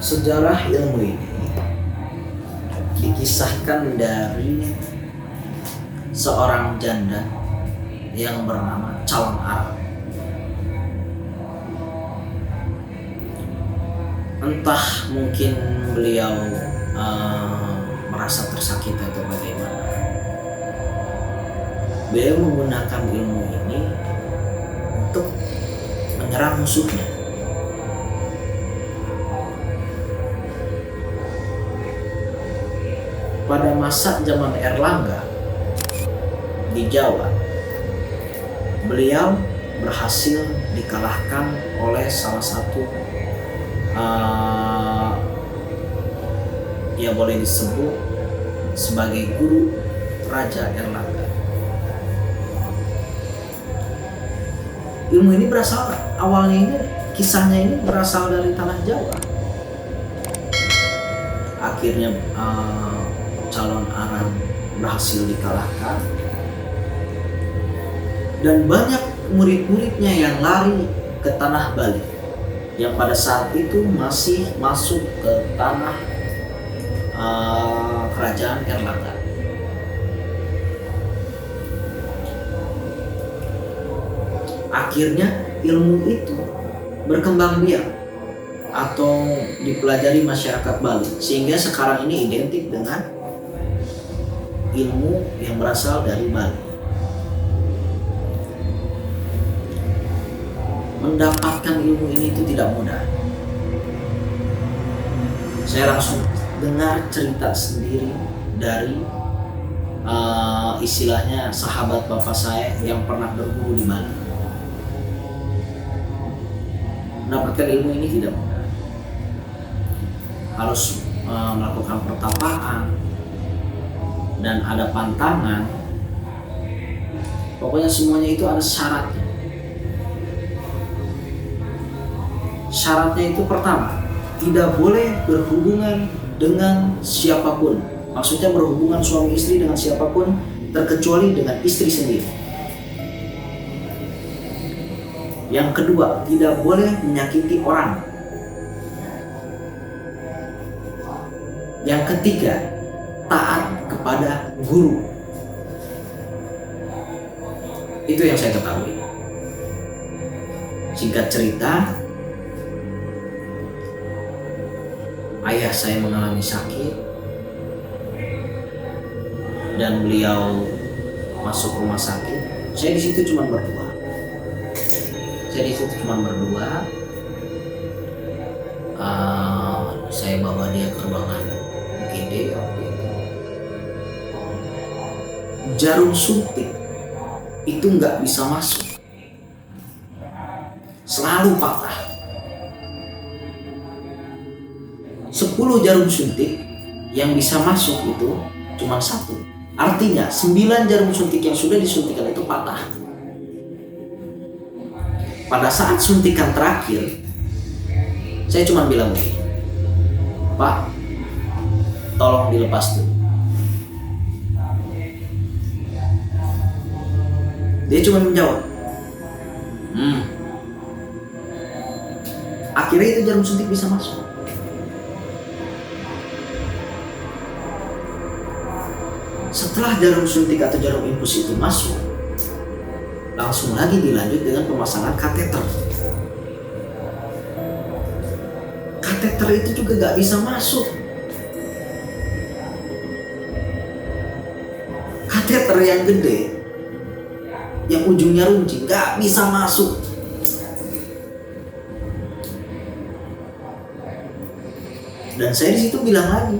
Sejarah ilmu ini dikisahkan dari seorang janda yang bernama Calon Arang. Entah mungkin beliau merasa tersakiti atau bagaimana, beliau menggunakan ilmu ini untuk menyerang musuhnya. Pada masa zaman Erlangga di Jawa, beliau berhasil dikalahkan oleh salah satu ya boleh disebut sebagai guru Raja Erlangga. Ilmu ini berasal kisahnya ini berasal dari tanah Jawa. Akhirnya Calon Arang berhasil dikalahkan dan banyak murid-muridnya yang lari ke tanah Bali yang pada saat itu masih masuk ke tanah kerajaan Erlangga. Akhirnya ilmu itu berkembang biak atau dipelajari masyarakat Bali sehingga sekarang ini identik dengan ilmu yang berasal dari Bali. Mendapatkan ilmu ini itu tidak mudah. Saya langsung dengar cerita sendiri dari istilahnya sahabat bapak saya yang pernah berguru di Bali. Mendapatkan ilmu ini tidak mudah. Harus melakukan pertapaan dan ada pantangan. Pokoknya semuanya itu ada syaratnya. Syaratnya itu pertama, tidak boleh berhubungan dengan siapapun. Maksudnya berhubungan suami istri dengan siapapun terkecuali dengan istri sendiri. Yang kedua, tidak boleh menyakiti orang. Yang ketiga, taat kepada guru. Itu yang saya ketahui. Singkat cerita, ayah saya mengalami sakit dan beliau masuk rumah sakit. Saya di situ cuma berdua. Saya bawa dia ke ruangan UGD waktu itu. Jarum suntik itu nggak bisa masuk, selalu patah. 10 jarum suntik yang bisa masuk itu cuma 1. Artinya 9 jarum suntik yang sudah disuntikan itu patah. Pada saat suntikan terakhir, saya cuma bilang begini, Pak, tolong dilepas dulu. Dia cuma menjawab, Akhirnya itu jarum suntik bisa masuk. Setelah jarum suntik atau jarum infus itu masuk, langsung lagi dilanjut dengan pemasangan kateter. Kateter itu juga gak bisa masuk. Kateter yang gede, yang ujungnya runcing, gak bisa masuk. Dan saya di situ bilang lagi,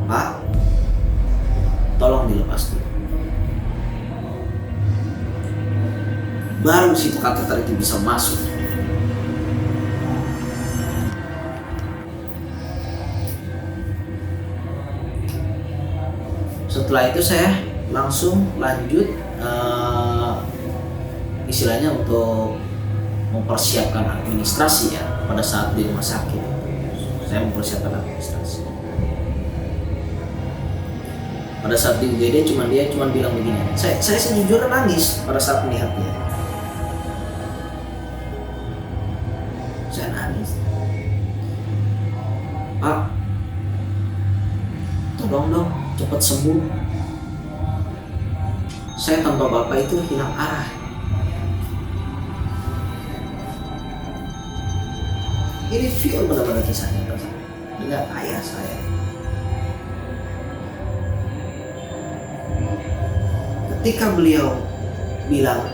Pak, tolong dilepas dulu. Baru situ kateter itu bisa masuk. Setelah itu saya langsung lanjut istilahnya untuk mempersiapkan administrasi ya pada saat di rumah sakit. Saya mempersiapkan administrasi. Pada saat di UGD dia cuma bilang begini. Saya sejujurnya nangis pada saat melihatnya. Saya nangis. cepat sembuh. Saya tanpa Bapak itu hilang arah. Ini pure benar-benar kisah nyata dengan ayah saya. Ketika beliau bilang,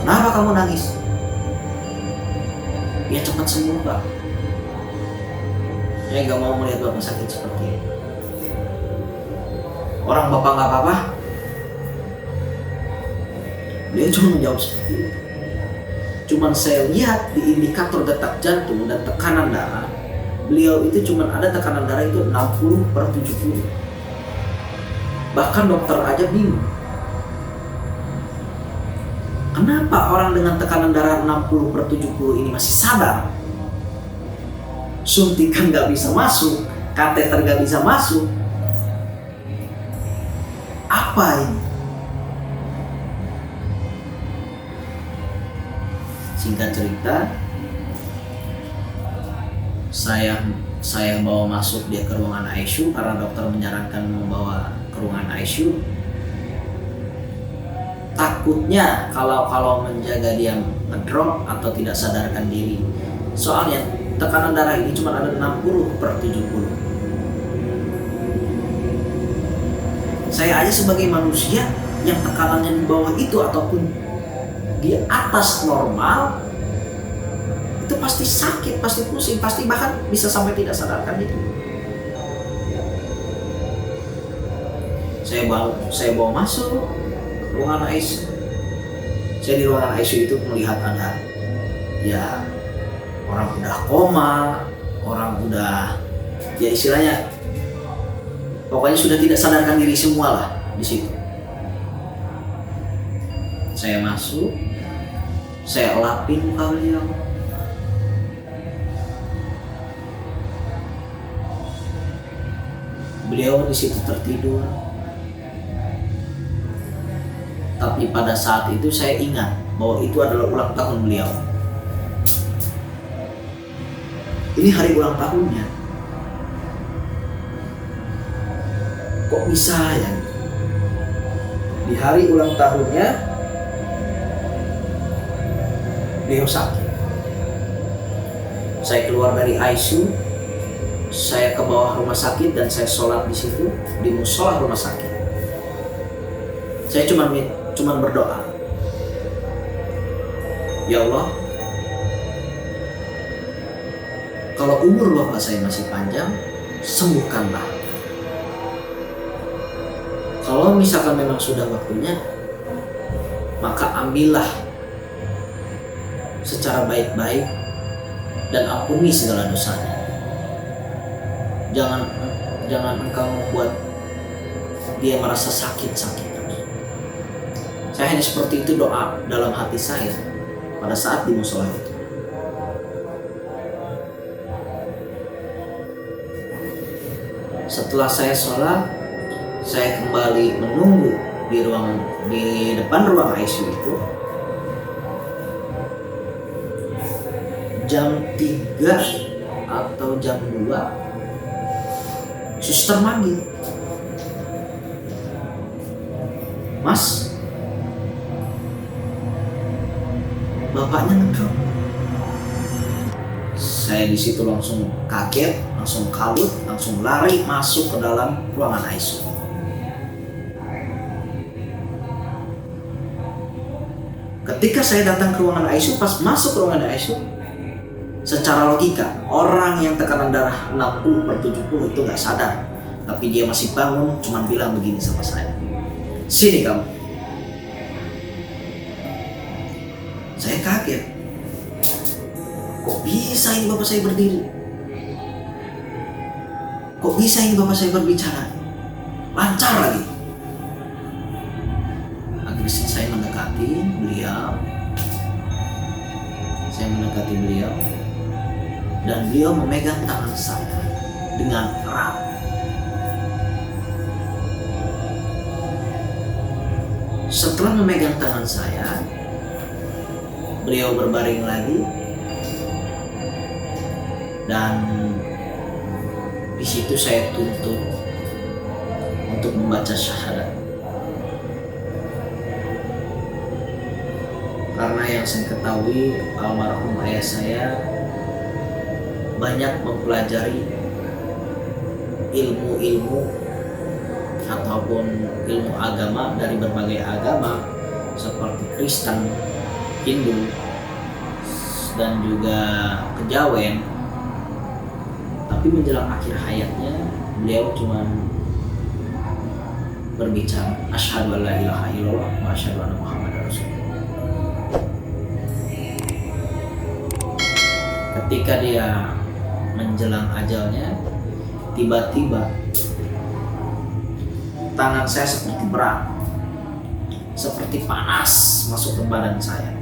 "Kenapa kamu nangis?" "Ya cepat sembuh, Pak. Saya gak mau melihat Bapak sakit seperti ini." "Orang Bapak gak apa-apa?" Beliau cuma menjawab seperti itu. Cuman saya lihat di indikator detak jantung dan tekanan darah, beliau itu cuma ada tekanan darah itu 60/70. Bahkan dokter aja bingung. Kenapa orang dengan tekanan darah 60/70 ini masih sadar? Suntikan gak bisa masuk, kateter gak bisa masuk. Apa ini? Singkat cerita, saya bawa masuk dia ke ruangan ICU karena dokter menyarankan membawa ke ruangan ICU. Takutnya kalau menjaga dia ngedrop atau tidak sadarkan diri. Soalnya tekanan darah ini cuma ada 60/70. Saya aja sebagai manusia yang tekanannya di bawah itu ataupun di atas normal, itu pasti sakit, pasti pusing, pasti bahkan bisa sampai tidak sadarkan diri. Saya bawa masuk ruangan ICU. Saya di ruangan ICU itu melihat ada ya orang udah koma, orang udah ya istilahnya pokoknya sudah tidak sadarkan diri semua lah di situ. Saya masuk, saya elapin muka beliau. Beliau di situ tertidur. Tapi pada saat itu saya ingat bahwa itu adalah ulang tahun beliau. Ini hari ulang tahunnya. Kok bisa ya? Di hari ulang tahunnya beliau sakit. Saya keluar dari ICU, saya ke bawah rumah sakit dan saya sholat di situ di musola rumah sakit. Saya cuma berdoa, "Ya Allah, kalau umur Bapak saya masih panjang, sembuhkanlah. Kalau misalkan memang sudah waktunya, maka ambillah secara baik-baik dan ampuni segala dosanya. Jangan engkau membuat dia merasa sakit-sakit terus." Saya hanya seperti itu doa dalam hati saya pada saat di musola itu. Setelah saya sholat, saya kembali menunggu di depan ruang ICU itu. Jam 3 atau jam 2 suster manggil, "Mas, bapaknya ngedrop." Saya di situ langsung kaget, langsung kalut, langsung lari masuk ke dalam ruangan ICU. Ketika saya datang ke ruangan ICU, pas masuk ke ruangan ICU, secara logika orang yang tekanan darah 60/70 itu gak sadar, tapi dia masih bangun, cuman bilang begini sama saya, "Sini kamu." Saya kaget, kok bisa ini bapak saya berdiri? Kok bisa ini bapak saya berbicara? Lancar lagi. Akhirnya saya mendekati beliau. Dan beliau memegang tangan saya dengan erat. Setelah memegang tangan saya, beliau berbaring lagi dan Di situ saya tuntut untuk membaca syahadat. Karena yang saya ketahui, almarhum ayah saya banyak mempelajari ilmu-ilmu ataupun ilmu agama dari berbagai agama seperti Kristen, Hindu, dan juga Kejawen. Tapi menjelang akhir hayatnya beliau cuma berbicara asyhadu alla ilaha illallah wa asyhadu anna muhammadar rasulullah. Ketika dia menjelang ajalnya, tiba-tiba tangan saya seperti berat, seperti panas masuk ke badan saya.